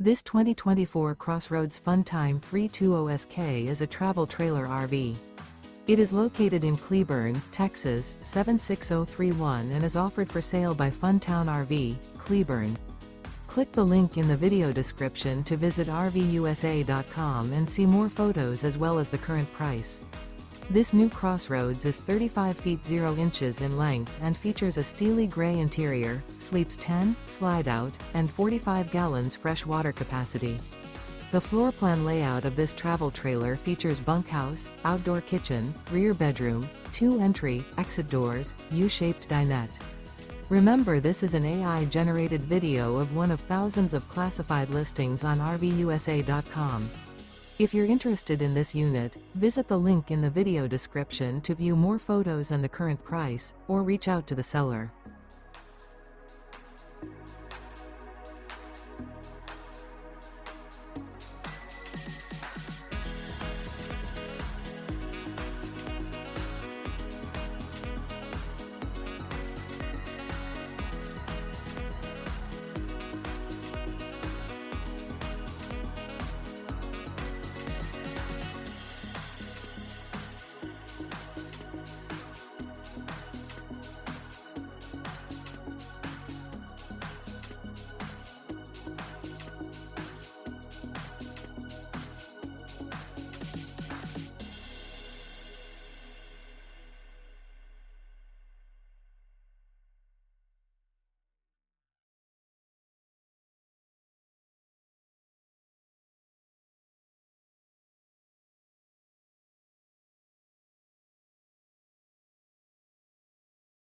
This 2024 CrossRoads Fun Time 320SK is a travel trailer RV. It is located in Cleburne, Texas, 76031 and is offered for sale by Funtown RV, Cleburne. Click the link in the video description to visit RVUSA.com and see more photos as well as the current price. This new CrossRoads is 35 feet 0 inches in length and features a steely gray interior, sleeps 10, slide-out, and 45 gallons fresh water capacity. The floor plan layout of this travel trailer features bunkhouse, outdoor kitchen, rear bedroom, 2 entry, exit doors, U-shaped dinette. Remember, this is an AI-generated video of one of thousands of classified listings on RVUSA.com. If you're interested in this unit, visit the link in the video description to view more photos and the current price, or reach out to the seller.